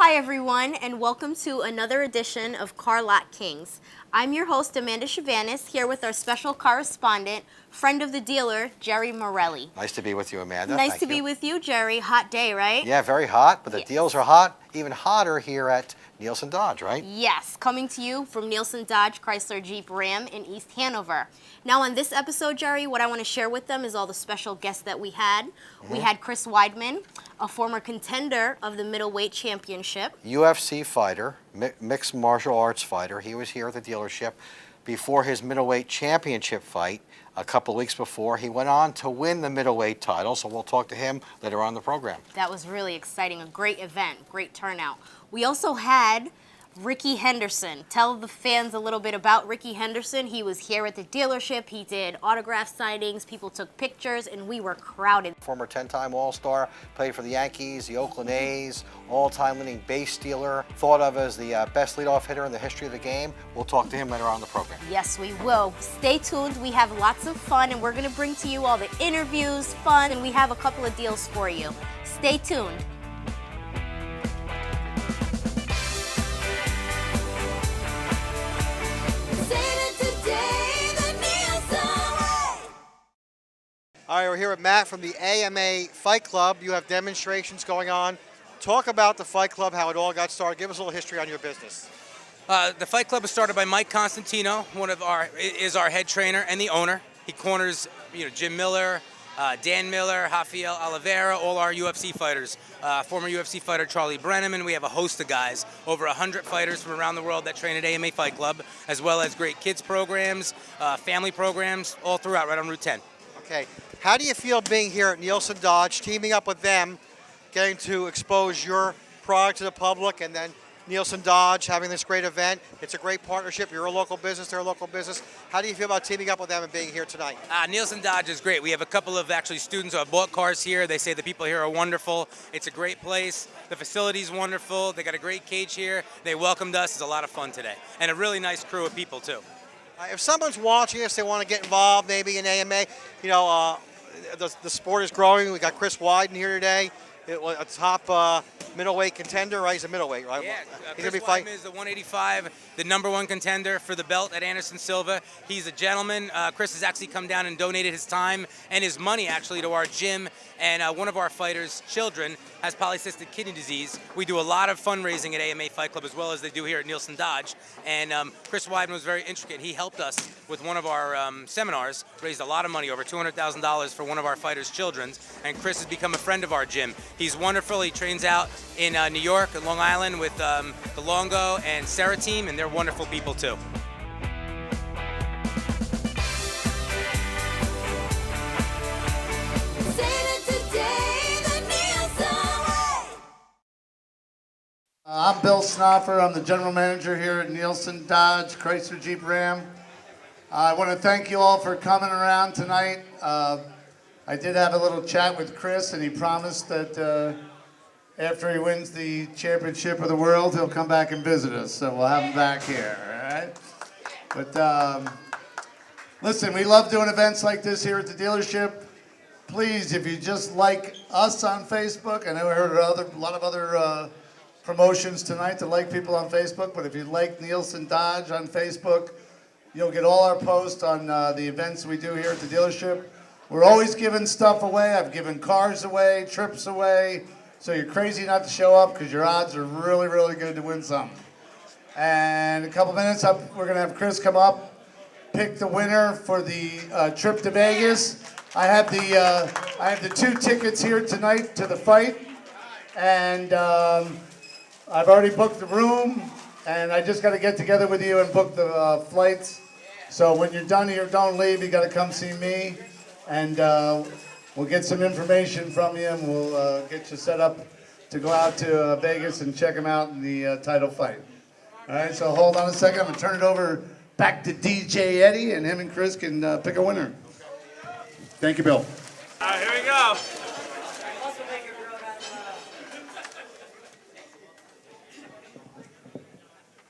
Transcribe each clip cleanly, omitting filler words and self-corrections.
Hi everyone, and welcome to another edition of Car Lot Kings. I'm your host, Amanda Chavanis, here with our special correspondent, friend of the dealer, Jerry Morelli. Nice to be with you, Amanda. Nice to be with you, Jerry. Hot day, right? Yeah, very hot, but the deals are hot, even hotter here at Nielsen Dodge, right? Yes, coming to you from Nielsen Dodge Chrysler Jeep Ram in East Hanover. Now on this episode, Jerry, what I want to share with them is all the special guests that we had. We had Chris Weidman, a former contender of the middleweight championship. UFC fighter, mixed martial arts fighter. He was here at the dealership before his middleweight championship fight a couple weeks before. He went on to win the middleweight title, so we'll talk to him later on in the program. That was really exciting, a great event, great turnout. We also had Ricky Henderson. Tell the fans a little bit about Ricky Henderson. He was here at the dealership. He did autograph signings. People took pictures, and we were crowded. Former 10-time All-Star, played for the Yankees, the Oakland A's, all-time winning base stealer, thought of as the best leadoff hitter in the history of the game. We'll talk to him later on in the program. Yes, we will. Stay tuned. We have lots of fun, and we're going to bring to you all the interviews, fun, and we have a couple of deals for you. Stay tuned. All right, we're here with Matt from the AMA Fight Club. You have demonstrations going on. Talk about the Fight Club, how it all got started. Give us a little history on your business. The Fight Club was started by Mike Constantino, is our head trainer and the owner. He corners, Jim Miller, Dan Miller, Rafael Oliveira, all our UFC fighters. Former UFC fighter Charlie Brenneman. We have a host of guys, over 100 fighters from around the world that train at AMA Fight Club, as well as great kids programs, family programs, all throughout, right on Route 10. Okay. How do you feel being here at Nielsen Dodge, teaming up with them, getting to expose your product to the public, and then Nielsen Dodge having this great event? It's a great partnership. You're a local business, they're a local business. How do you feel about teaming up with them and being here tonight? Nielsen Dodge is great. We have a couple of students who have bought cars here. They say the people here are wonderful. It's a great place. The facility's wonderful. They got a great cage here. They welcomed us. It's a lot of fun today. And a really nice crew of people, too. If someone's watching us, they want to get involved maybe in AMA, the sport is growing. We got Chris Weidman here today, a top middleweight contender, right? He's a middleweight, right? Yeah, He's Chris Weidman is the 185, the #1 contender for the belt at Anderson Silva. He's a gentleman. Chris has actually come down and donated his time and his money to our gym. And one of our fighters' children has polycystic kidney disease. We do a lot of fundraising at AMA Fight Club as well as they do here at Nielsen Dodge. And Chris Weidman was very intricate. He helped us with one of our seminars, raised a lot of money, over $200,000 for one of our fighters' children. And Chris has become a friend of our gym. He's wonderful. He trains out in New York and Long Island with the Longo and Sarah team, and they're wonderful people too. I'm Bill Snoffer. I'm the general manager here at Nielsen Dodge Chrysler Jeep Ram. I want to thank you all for coming around tonight. I did have a little chat with Chris, and he promised that after he wins the championship of the world, he'll come back and visit us. So we'll have him back here, all right? But listen, we love doing events like this here at the dealership. Please, if you just like us on Facebook, I know I heard a lot of other promotions tonight to like people on Facebook, but if you like Nielsen Dodge on Facebook, you'll get all our posts on the events we do here at the dealership. We're always giving stuff away. I've given cars away, trips away, so you're crazy not to show up because your odds are really, really good to win something. And in a couple minutes, we're going to have Chris come up, pick the winner for the trip to Vegas. I have the 2 tickets here tonight to the fight, and I've already booked the room, and I just got to get together with you and book the flights. So when you're done here, don't leave. You got to come see me, and we'll get some information from you, and we'll get you set up to go out to Vegas and check him out in the title fight. All right, so hold on a second. I'm going to turn it over back to DJ Eddie, and him and Chris can pick a winner. Thank you, Bill. All right, here we go.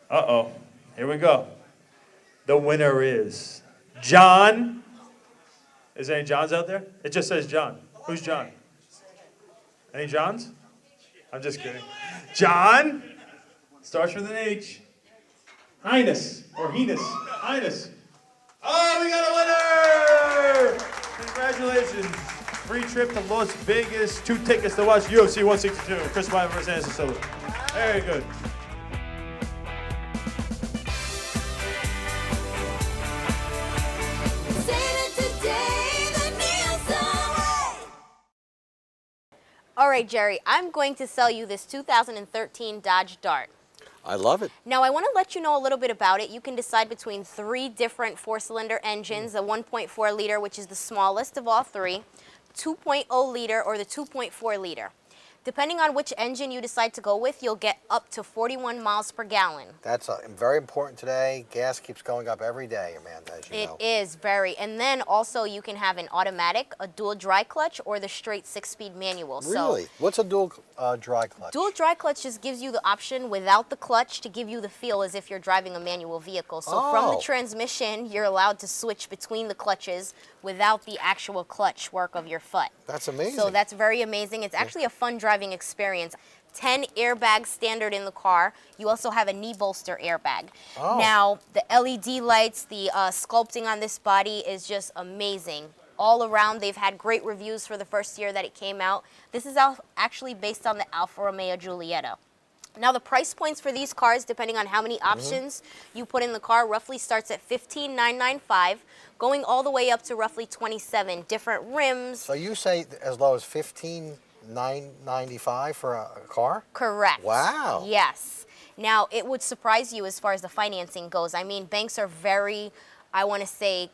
Uh-oh. Here we go. The winner is John. Is there any Johns out there? It just says John. Who's John? Any Johns? I'm just kidding. John starts with an H. Highness or Highness. Highness. Oh, we got a winner! Congratulations. Free trip to Las Vegas, 2 tickets to watch UFC 162. Chris Weidman versus Anderson Silva. Very good. All right, Jerry, I'm going to sell you this 2013 Dodge Dart. I love it. Now, I want to let you know a little bit about it. You can decide between 3 different 4-cylinder engines, the 1.4 liter, which is the smallest of all 3, 2.0 liter, or the 2.4 liter. Depending on which engine you decide to go with, you'll get up to 41 miles per gallon. That's very important today. Gas keeps going up every day, Amanda, as you know. It is very. And then also you can have an automatic, a dual dry clutch, or the straight 6-speed manual. Really? What's a dual dry clutch? Dual dry clutch just gives you the option without the clutch to give you the feel as if you're driving a manual vehicle. So from the transmission, you're allowed to switch between the clutches without the actual clutch work of your foot. That's amazing. So that's very amazing. It's actually a fun driving experience. 10 airbags standard in the car. You also have a knee bolster airbag. Oh. Now, the LED lights, the sculpting on this body is just amazing. All around, they've had great reviews for the first year that it came out. This is actually based on the Alfa Romeo Giulietta. Now, the price points for these cars, depending on how many options you put in the car, roughly starts at $15,995, going all the way up to roughly $27. Different rims. So you say as low as $15,995 for a car? Correct. Wow. Yes. Now, it would surprise you as far as the financing goes. I mean, banks are very, I want to say,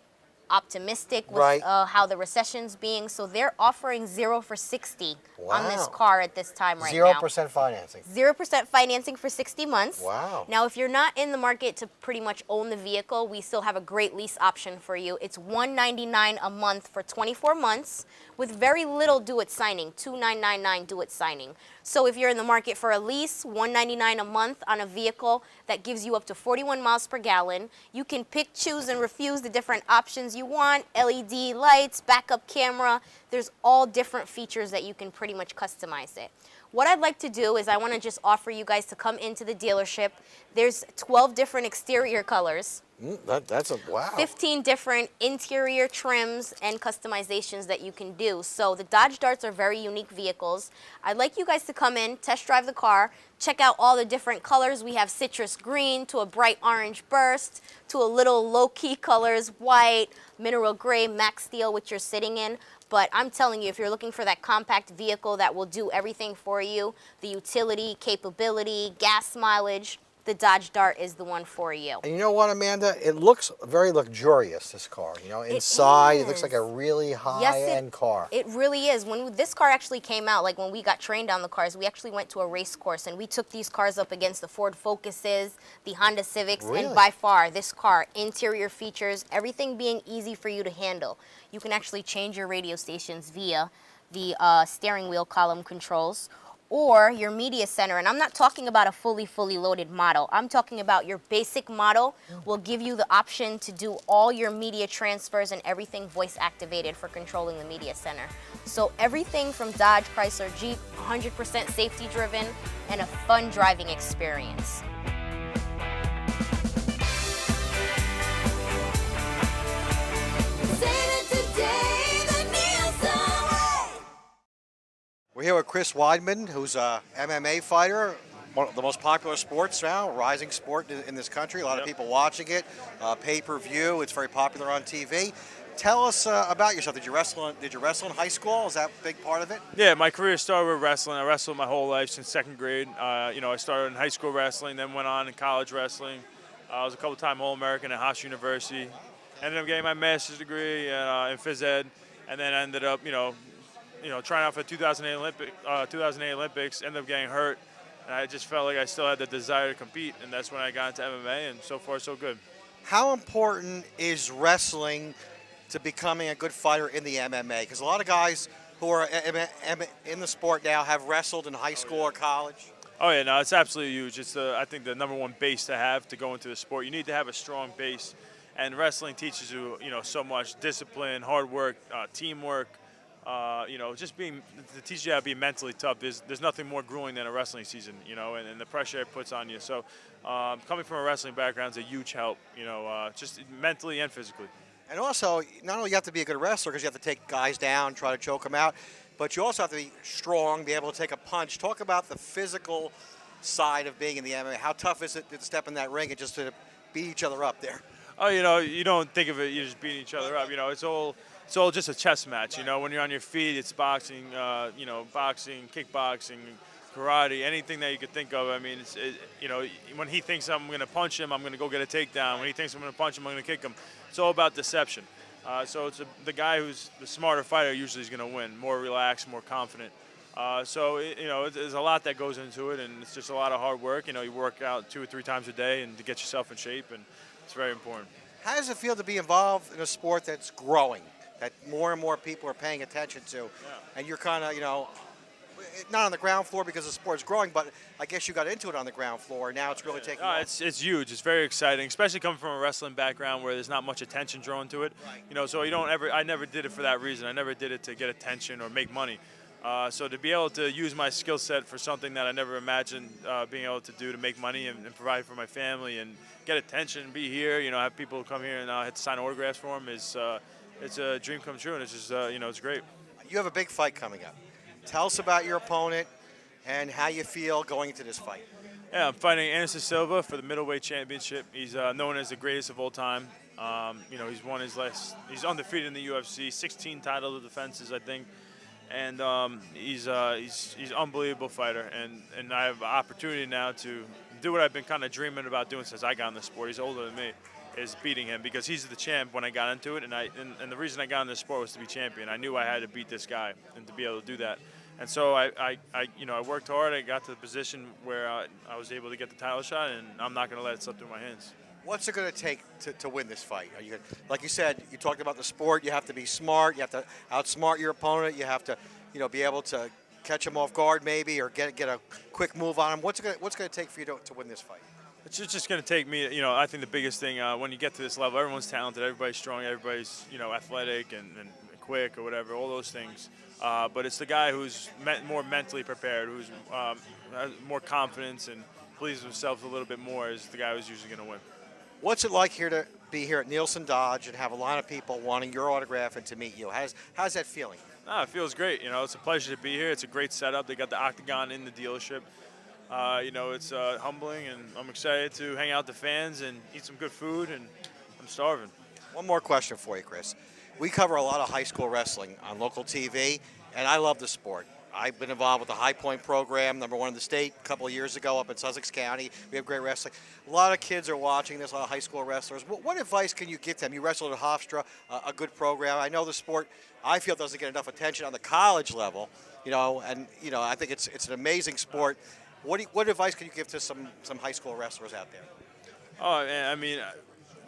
optimistic with how the recession's being, so they're offering 0 for 60 on this car at this time right now. 0% financing. 0% financing for 60 months. Wow. Now, if you're not in the market to pretty much own the vehicle, we still have a great lease option for you. It's $199 a month for 24 months with very little do-it signing, $2,999 do-it signing. So if you're in the market for a lease, $199 a month on a vehicle that gives you up to 41 miles per gallon, you can pick, choose, and refuse the different options you want, LED lights, backup camera. There's all different features that you can pretty much customize it. What I'd like to do is I want to just offer you guys to come into the dealership. There's 12 different exterior colors. That's a wow. 15 different interior trims and customizations that you can do. So the Dodge Darts are very unique vehicles. I'd like you guys to come in, test drive the car, check out all the different colors. We have citrus green to a bright orange burst to a little low-key colors, white, mineral gray, max steel, which you're sitting in. But I'm telling you, if you're looking for that compact vehicle that will do everything for you, the utility, capability, gas mileage, the Dodge Dart is the one for you. And you know what, Amanda? It looks very luxurious, this car. You know, inside, it looks like a really high-end car. It really is. When this car actually came out, like when we got trained on the cars, we actually went to a race course and we took these cars up against the Ford Focuses, the Honda Civics, and by far, this car, interior features, everything being easy for you to handle. You can actually change your radio stations via the steering wheel column controls, or your media center. And I'm not talking about a fully loaded model. I'm talking about your basic model will give you the option to do all your media transfers and everything voice activated for controlling the media center. So everything from Dodge, Chrysler, Jeep, 100% safety driven and a fun driving experience. We're here with Chris Weidman, who's a MMA fighter, one of the most popular sports now, rising sport in this country. A lot of people watching it, pay-per-view. It's very popular on TV. Tell us about yourself. Did you wrestle in high school? Is that a big part of it? Yeah, my career started with wrestling. I wrestled my whole life since second grade. You know, I started in high school wrestling, then went on in college wrestling. I was a couple-time All-American at Haas University. Ended up getting my master's degree in phys ed, and then ended up, you know, trying out for the 2008 Olympics, ended up getting hurt, and I just felt like I still had the desire to compete, and that's when I got into MMA, and so far so good. How important is wrestling to becoming a good fighter in the MMA? Because a lot of guys who are in the sport now have wrestled in high school or college. Oh yeah, no, it's absolutely huge. It's I think the #1 base to have to go into the sport. You need to have a strong base, and wrestling teaches you, so much discipline, hard work, teamwork. just to teach you how to be mentally tough. There's nothing more grueling than a wrestling season, and the pressure it puts on you. So coming from a wrestling background is a huge help, just mentally and physically. And also, not only you have to be a good wrestler because you have to take guys down, try to choke them out, but you also have to be strong, be able to take a punch. Talk about the physical side of being in the MMA. How tough is it to step in that ring and just to beat each other up there? Oh, you don't think of it, you're just beating each other up. It's all just a chess match. When you're on your feet, it's boxing, boxing, kickboxing, karate, anything that you could think of. I mean, when he thinks I'm going to punch him, I'm going to go get a takedown. When he thinks I'm going to punch him, I'm going to kick him. It's all about deception. So the guy who's the smarter fighter usually is going to win, more relaxed, more confident. There's a lot that goes into it, and it's just a lot of hard work. You work out 2 or 3 times a day and to get yourself in shape, and it's very important. How does it feel to be involved in a sport that's growing, that more and more people are paying attention to, and you're kind of, not on the ground floor because the sport's growing, but I guess you got into it on the ground floor. Now it's really taking off. It's huge. It's very exciting, especially coming from a wrestling background where there's not much attention drawn to it. Right. So I never did it for that reason. I never did it to get attention or make money. So to be able to use my skill set for something that I never imagined being able to do to make money and provide for my family and get attention and be here, have people come here and have to sign autographs for them it's a dream come true, and it's just, it's great. You have a big fight coming up. Tell us about your opponent and how you feel going into this fight. Yeah, I'm fighting Anderson Silva for the middleweight championship. He's known as the greatest of all time. He's won he's undefeated in the UFC, 16 title defenses, I think. And he's an unbelievable fighter, and I have the opportunity now to do what I've been kind of dreaming about doing since I got in the sport. He's older than me, is beating him because he's the champ when I got into it, and the reason I got in this sport was to be champion. I knew I had to beat this guy and to be able to do that. And so I worked hard. I got to the position where I was able to get the title shot, and I'm not going to let it slip through my hands. What's it going to take to win this fight? Like you said, you talked about the sport. You have to be smart. You have to outsmart your opponent. You have to, be able to catch him off guard maybe, or get a quick move on him. What's it going to take for you to win this fight? It's just going to take me. I think the biggest thing when you get to this level, everyone's talented, everybody's strong, everybody's athletic and quick or whatever, all those things. But it's the guy who's more mentally prepared, who's has more confidence and believes himself a little bit more, is the guy who's usually going to win. What's it like to be here at Nielsen Dodge and have a lot of people wanting your autograph and to meet you? How's that feeling? It feels great. It's a pleasure to be here. It's a great setup. They got the octagon in the dealership. It's humbling, and I'm excited to hang out with the fans and eat some good food, and I'm starving. One more question for you, Chris. We cover a lot of high school wrestling on local TV, and I love the sport. I've been involved with the High Point program, #1 in the state, a couple of years ago up in Sussex County. We have great wrestling. A lot of kids are watching this, a lot of high school wrestlers. What advice can you give them? You wrestled at Hofstra, a good program. I know the sport, I feel, doesn't get enough attention on the college level, I think it's an amazing sport. What advice can you give to some high school wrestlers out there? Oh, man, I mean,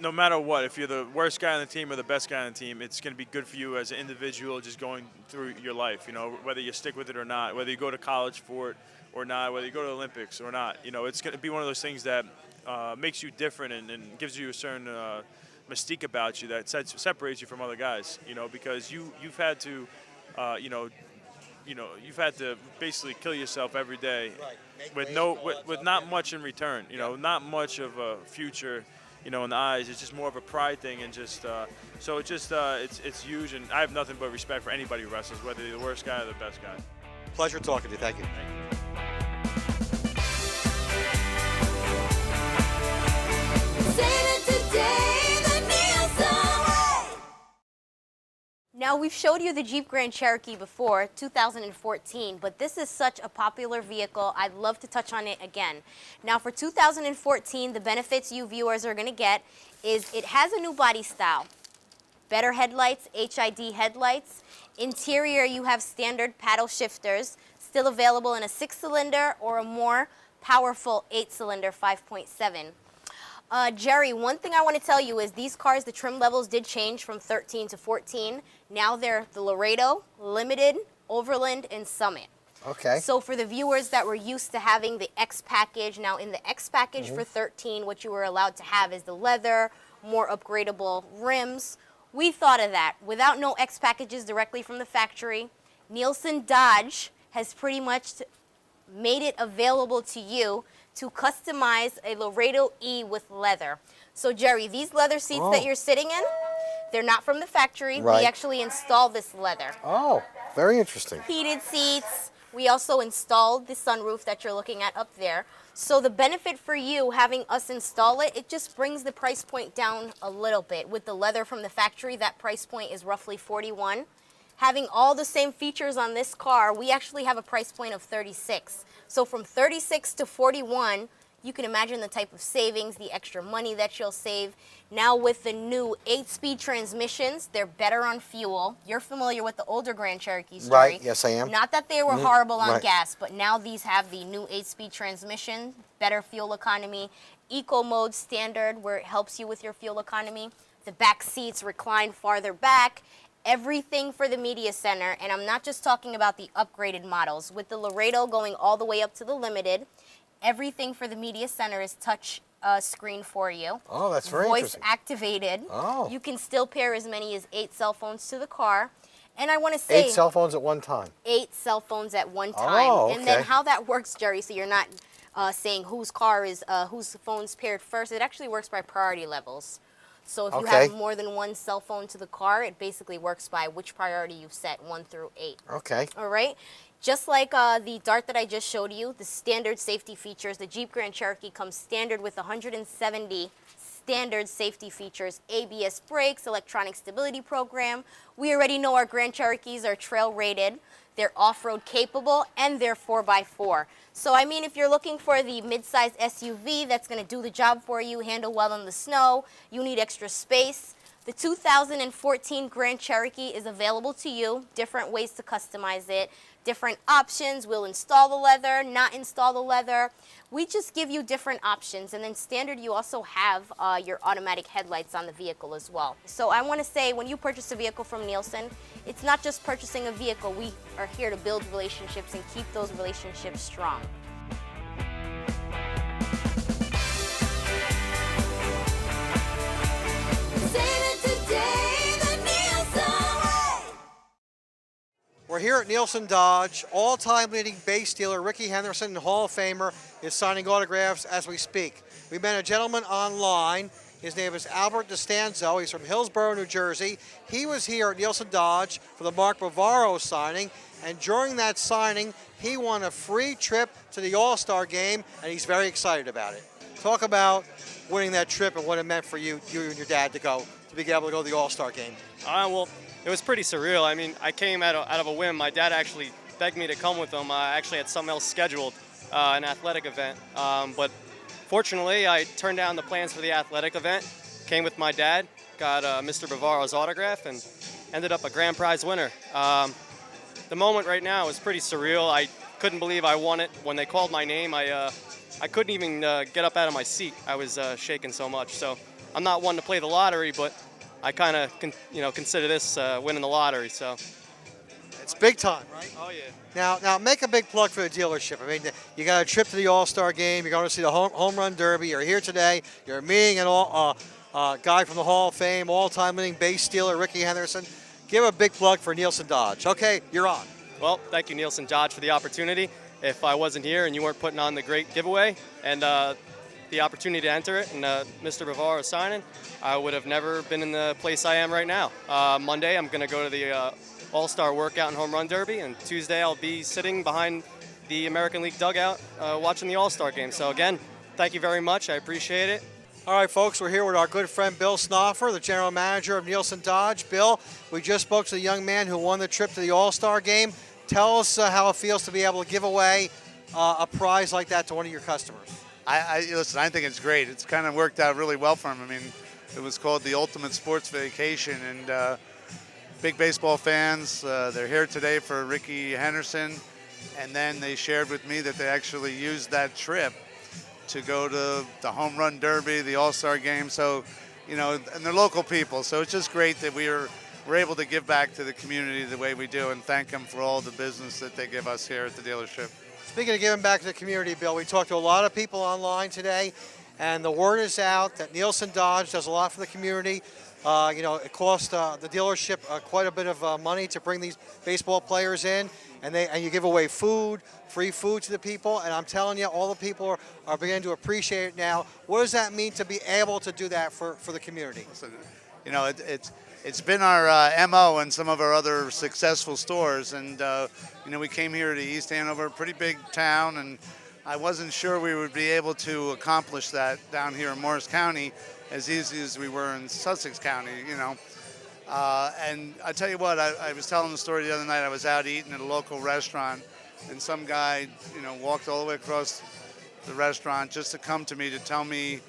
no matter what, if you're the worst guy on the team or the best guy on the team, it's going to be good for you as an individual just going through your life, whether you stick with it or not, whether you go to college for it or not, whether you go to the Olympics or not. It's going to be one of those things that makes you different and gives you a certain mystique about you that separates you from other guys, because you've had to, you've had to basically kill yourself every day with not much in return, not much of a future in the eyes. It's just more of a pride thing, and just it's huge, and I have nothing but respect for anybody who wrestles, whether you're the worst guy or the best guy. Pleasure talking to you. Thank you. Now, we've showed you the Jeep Grand Cherokee before, 2014, but this is such a popular vehicle, I'd love to touch on it again. Now, for 2014, the benefits you viewers are going to get is it has a new body style, better headlights, HID headlights. Interior, you have standard paddle shifters, still available in a 6-cylinder or a more powerful 8-cylinder 5.7. Jerry, one thing I want to tell you is these cars, the trim levels did change from 13 to 14. Now they're the Laredo, Limited, Overland, and Summit. Okay. So for the viewers that were used to having the X package, now in the X package for 13, what you were allowed to have is the leather, more upgradable rims, We thought of that. Without no X packages directly from the factory, Nielsen Dodge has pretty much made it available to you to customize a Laredo E with leather. So Jerry, these leather seats that you're sitting in, they're not from the factory. Right. We actually installed this leather. Oh, very interesting. Heated seats. We also installed the sunroof that you're looking at up there. So the benefit for you having us install it, it just brings the price point down a little bit. With the leather from the factory, that price point is roughly $41. Having all the same features on this car, we actually have a price point of $36. So from $36 to $41, you can imagine the type of savings, the extra money that you'll save. Now with the new 8-speed transmissions, they're better on fuel. You're familiar with the older Grand Cherokee story. Right, yes I am. Not that they were horrible on right. gas, but now these have the new 8-speed transmission, better fuel economy, eco mode standard where it helps you with your fuel economy. The back seats recline farther back. Everything for the media center, and I'm not just talking about the upgraded models. With the Laredo going all the way up to the Limited, everything for the media center is touch screen for you. Oh, that's very Voice interesting. activated. Oh. You can still pair as many as 8 cell phones to the car. And I want to say 8 cell phones at one time. 8 cell phones at one time. Oh, And then okay. how that works, Jerry, so you're not saying whose phone's paired first. It actually works by priority levels. So if you Okay. have more than one cell phone to the car, it basically works by which priority you've set, 1 through 8. Okay. All right? Just like the Dart that I just showed you, the standard safety features, the Jeep Grand Cherokee comes standard with 170 standard safety features, ABS brakes, electronic stability program. We already know our Grand Cherokees are trail rated. They're off-road capable, and they're 4x4. So, I mean, if you're looking for the mid-size SUV that's going to do the job for you, handle well in the snow, you need extra space, the 2014 Grand Cherokee is available to you. Different ways to customize it, different options. We'll install the leather, not install the leather. We just give you different options. And then standard, you also have your automatic headlights on the vehicle as well. So I want to say, when you purchase a vehicle from Nielsen, it's not just purchasing a vehicle. We are here to build relationships and keep those relationships strong. We're here at Nielsen Dodge. All-time leading base dealer Ricky Henderson, Hall of Famer, is signing autographs as we speak. We met a gentleman online. His name is Albert DeStanzo. He's from Hillsborough, New Jersey. He was here at Nielsen Dodge for the Mark Bavaro signing, and during that signing, he won a free trip to the All-Star game, and he's very excited about it. Talk about winning that trip and what it meant for you and your dad to be able to go to the All-Star game. Well, it was pretty surreal. I mean, I came out of a whim. My dad actually begged me to come with him. I actually had something else scheduled, an athletic event. But fortunately, I turned down the plans for the athletic event, came with my dad, got Mr. Bavaro's autograph, and ended up a grand prize winner. The moment right now is pretty surreal. I couldn't believe I won it. When they called my name, I couldn't even get up out of my seat. I was shaking so much. So I'm not one to play the lottery, but I kind of, consider this winning the lottery. So It's big time, right? Oh yeah. Now make a big plug for the dealership. I mean, you got a trip to the All-Star game. You're going to see the home run derby. You're here today. You're meeting an guy from the Hall of Fame, all-time leading base dealer Ricky Henderson. Give a big plug for Nielsen Dodge. Okay, you're on. Well, thank you, Nielsen Dodge, for the opportunity. If I wasn't here and you weren't putting on the great giveaway and the opportunity to enter it and Mr. Bavaro signing, I would have never been in the place I am right now. Monday, I'm going to go to the All-Star Workout and Home Run Derby, and Tuesday I'll be sitting behind the American League dugout watching the All-Star game. So again, thank you very much. I appreciate it. All right, folks, we're here with our good friend Bill Snoffer, the general manager of Nielsen Dodge. Bill, we just spoke to the young man who won the trip to the All-Star game. Tell us how it feels to be able to give away a prize like that to one of your customers. Listen, I think it's great. It's kind of worked out really well for him. I mean, it was called the Ultimate Sports Vacation, and big baseball fans, they're here today for Ricky Henderson, and then they shared with me that they actually used that trip to go to the Home Run Derby, the All-Star Game, so, and they're local people, so it's just great that we're able to give back to the community the way we do and thank them for all the business that they give us here at the dealership. Speaking of giving back to the community, Bill, we talked to a lot of people online today, and the word is out that Nielsen Dodge does a lot for the community. It cost the dealership quite a bit of money to bring these baseball players in, and you give away food, free food to the people. And I'm telling you, all the people are beginning to appreciate it now. What does that mean to be able to do that for the community? It's been our MO in some of our other successful stores, and we came here to East Hanover, a pretty big town, and I wasn't sure we would be able to accomplish that down here in Morris County as easy as we were in Sussex County. And I tell you what, I was telling the story the other night. I was out eating at a local restaurant, and some guy, walked all the way across the restaurant just to come to me to tell me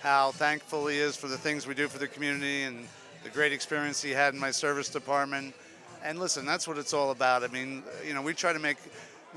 how thankful he is for the things we do for the community and the great experience he had in my service department. And listen, that's what it's all about. I mean, we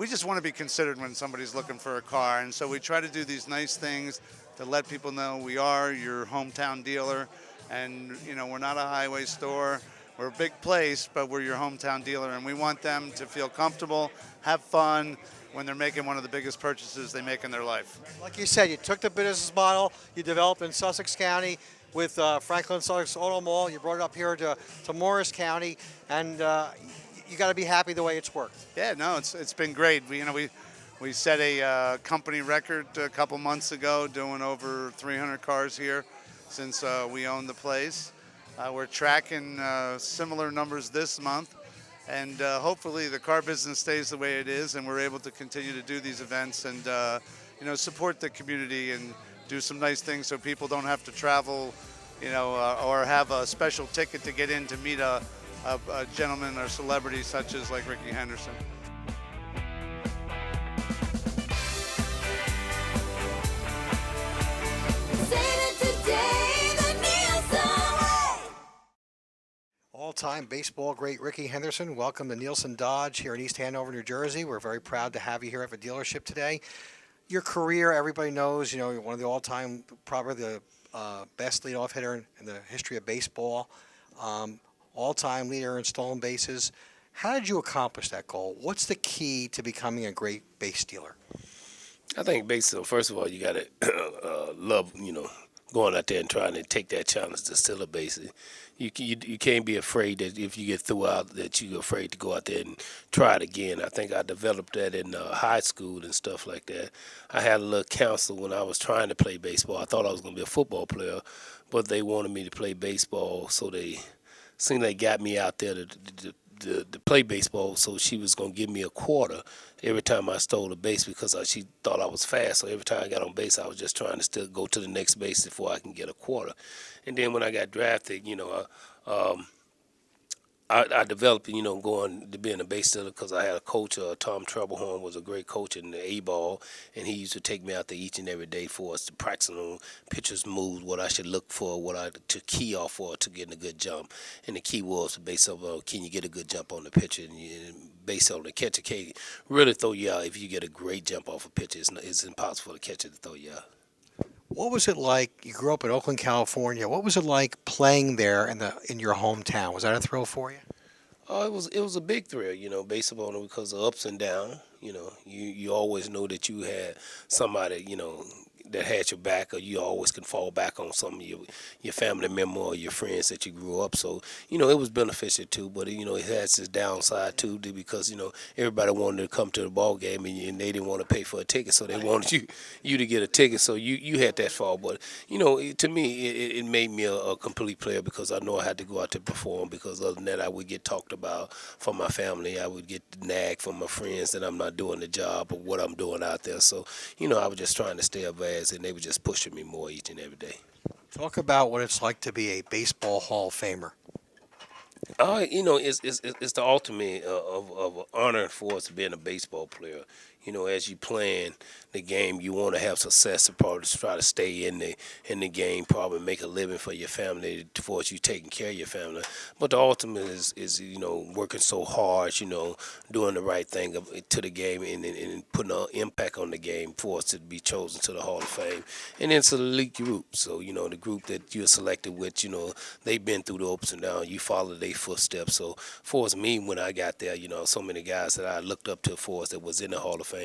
just want to be considered when somebody's looking for a car. And so we try to do these nice things to let people know we are your hometown dealer. And, we're not a highway store. We're a big place, but we're your hometown dealer. And we want them to feel comfortable, have fun when they're making one of the biggest purchases they make in their life. Like you said, you took the business model you developed in Sussex County with Franklin Sussex Auto Mall. You brought it up here to Morris County, and you got to be happy the way it's worked. Yeah, no, it's been great. We set a company record a couple months ago, doing over 300 cars here since we own the place. We're tracking similar numbers this month, and hopefully the car business stays the way it is, and we're able to continue to do these events and support the community and do some nice things so people don't have to travel, or have a special ticket to get in to meet a gentleman or celebrity such as like Ricky Henderson. All-time baseball great Ricky Henderson, welcome to Nielsen Dodge here in East Hanover, New Jersey. We're very proud to have you here at the dealership today. Your career, everybody knows, you're one of the all-time, probably the best leadoff hitter in the history of baseball, all-time leader in stolen bases. How did you accomplish that goal? What's the key to becoming a great base stealer? I think baseball, first of all, you got to love, going out there and trying to take that challenge to steal a base. You can't be afraid that if you get through out that you're afraid to go out there and try it again. I think I developed that in high school and stuff like that. I had a little counsel when I was trying to play baseball. I thought I was going to be a football player, but they wanted me to play baseball, so they seemed they got me out there to play baseball, so she was going to give me a quarter every time I stole a base because she thought I was fast. So every time I got on base, I was just trying to still go to the next base before I can get a quarter. And then when I got drafted, I developed, going to being a base stealer because I had a coach, Tom Troublehorn was a great coach in the A-ball, and he used to take me out there each and every day for us to practice on pitcher's moves, what I should look for, to key off for to get a good jump. And the key was based on can you get a good jump on the pitcher, and based on the catcher can't really throw you out. If you get a great jump off a pitcher, it's impossible for the catcher to throw you out. What was it like? You grew up in Oakland, California. What was it like playing there in your hometown? Was that a thrill for you? It was a big thrill, based upon because of ups and downs. You always know that you had somebody, that had your back, or you always can fall back on some of your family member or your friends that you grew up. So, it was beneficial too, but, it has its downside too, because, everybody wanted to come to the ball game and they didn't want to pay for a ticket, so they wanted you to get a ticket, so you had that fall. But, to me, it made me a complete player because I know I had to go out to perform, because other than that, I would get talked about from my family. I would get nagged from my friends that I'm not doing the job of what I'm doing out there. So, I was just trying to stay up and they were just pushing me more each and every day. Talk about what it's like to be a baseball Hall of Famer. It's the ultimate of honor for us being a baseball player. As you playing the game, you want to have success and probably try to stay in the game, probably make a living for your family, for you taking care of your family. But the ultimate is working so hard, doing the right thing to the game and putting an impact on the game for us to be chosen to the Hall of Fame. And it's an elite group. So, the group that you're selected with, they've been through the ups and downs. You follow their footsteps. So for us, me, when I got there, so many guys that I looked up to for us that was in the Hall of Fame,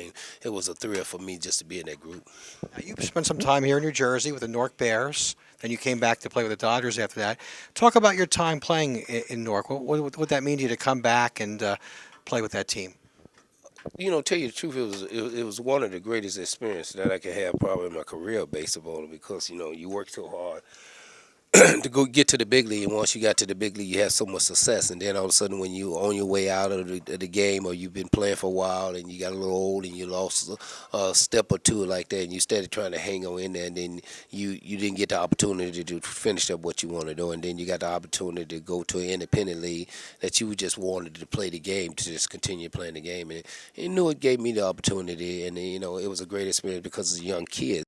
it was a thrill for me just to be in that group. Now, you spent some time here in New Jersey with the Newark Bears. Then you came back to play with the Dodgers after that. Talk about your time playing in Newark. What would that mean to you to come back and play with that team? Tell you the truth, it was one of the greatest experiences that I could have probably in my career, baseball, because you work so hard to go get to the big league, and once you got to the big league, you have so much success, and then all of a sudden, when you on your way out of the game, or you've been playing for a while, and you got a little old, and you lost a step or two like that, and you started trying to hang on in there, and then you didn't get the opportunity to finish up what you want to do, and then you got the opportunity to go to an independent league that you just wanted to play the game, to just continue playing the game, and it gave me the opportunity, and it was a great experience because as a young kid.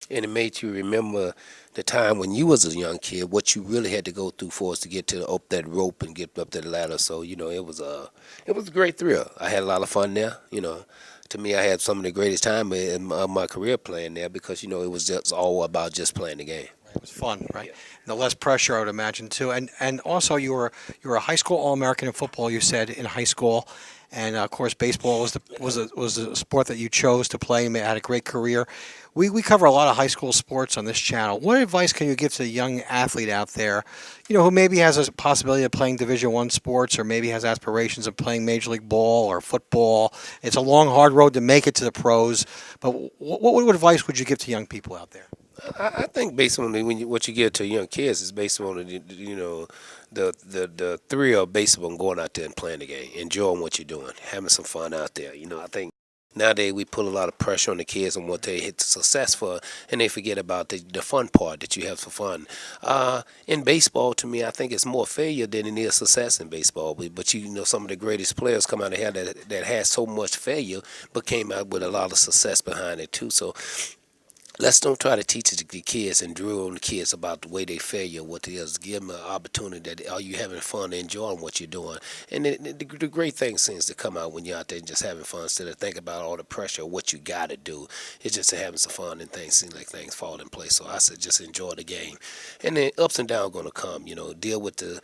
And it made you remember the time when you was a young kid, what you really had to go through for us to get up that rope and get up that ladder. So it was a great thrill. I had a lot of fun there. To me, I had some of the greatest time in my career playing there because it was just all about just playing the game. It was fun, right? Yeah. The less pressure, I would imagine, too. And also, you were a high school All-American in football. You said in high school, and of course, baseball was a sport that you chose to play. And had a great career. We cover a lot of high school sports on this channel. What advice can you give to a young athlete out there, who maybe has a possibility of playing Division I sports, or maybe has aspirations of playing Major League ball or football? It's a long, hard road to make it to the pros. But what advice would you give to young people out there? I think based on what you give to young kids is based on the thrill based on going out there and playing the game, enjoying what you're doing, having some fun out there. I think nowadays we put a lot of pressure on the kids on what they hit success for, and they forget about the fun part that you have for fun. In baseball, to me, I think it's more failure than it is success in baseball. But some of the greatest players come out of here that had so much failure, but came out with a lot of success behind it too. So let's don't try to teach the kids and drill on the kids about the way they failure, what it is. Give them an opportunity that are you having fun and enjoying what you're doing. And the great thing seems to come out when you're out there just having fun instead of thinking about all the pressure of what you got to do. It's just having some fun and things seem like things fall in place. So I said just enjoy the game. And then ups and downs are going to come. Deal with the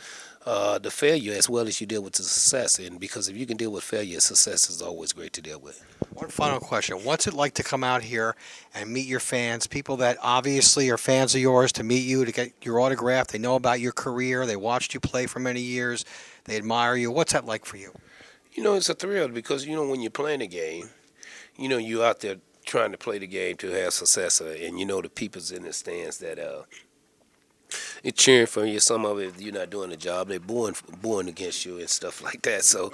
failure as well as you deal with the success. And because if you can deal with failure, success is always great to deal with. One final question. What's it like to come out here and meet your fans, people that obviously are fans of yours, to meet you, to get your autograph? They know about your career. They watched you play for many years. They admire you. What's that like for you? It's a thrill because, when you're playing a game, you're out there trying to play the game to have success. And, the people's in the stands that they're cheering for you. Some of it, if you're not doing the job, they're booing against you and stuff like that. So,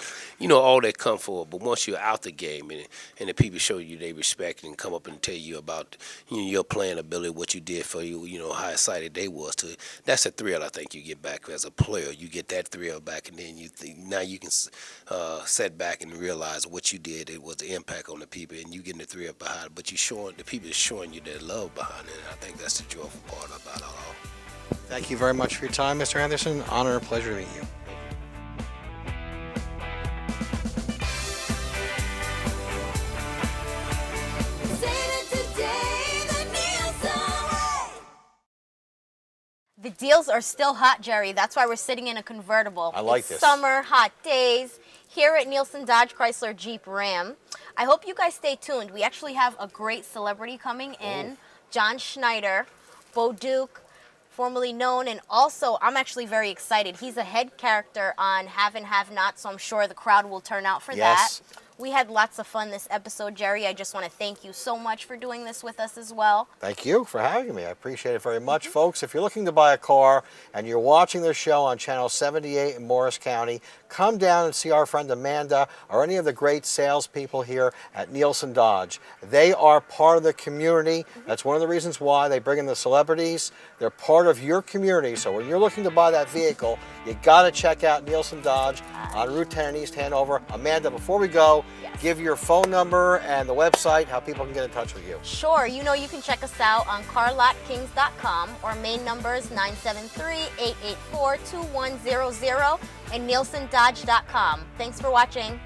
all that come forward. But once you're out the game and the people show you they respect and come up and tell you about your playing ability, what you did for you, how excited they was to. That's a thrill I think you get back as a player. You get that thrill back, and then you think now you can sit back and realize what you did. It was the impact on the people, and you getting the thrill behind it. But the people is showing you their love behind it. And I think that's the joyful part about it all. Thank you very much for your time, Mr. Anderson. Honor and pleasure to meet you. The deals are still hot, Jerry. That's why we're sitting in a convertible. I like it's this. Summer, hot days here at Nielsen Dodge Chrysler Jeep Ram. I hope you guys stay tuned. We actually have a great celebrity coming in, John Schneider, Bo Duke, formerly known, and also I'm actually very excited. He's a head character on Have and Have Not, so I'm sure the crowd will turn out for that. We had lots of fun this episode, Jerry. I just want to thank you so much for doing this with us as well. Thank you for having me. I appreciate it very much, folks. If you're looking to buy a car and you're watching this show on Channel 78 in Morris County, come down and see our friend Amanda or any of the great salespeople here at Nielsen Dodge. They are part of the community. That's one of the reasons why they bring in the celebrities. They're part of your community. So when you're looking to buy that vehicle, you got to check out Nielsen Dodge on Route 10 in East Hanover. Amanda, before we go, give your phone number and the website, how people can get in touch with you. Sure. You can check us out on carlotkings.com. Our main number is 973-884-2100 and nielsendodge.com. Thanks for watching.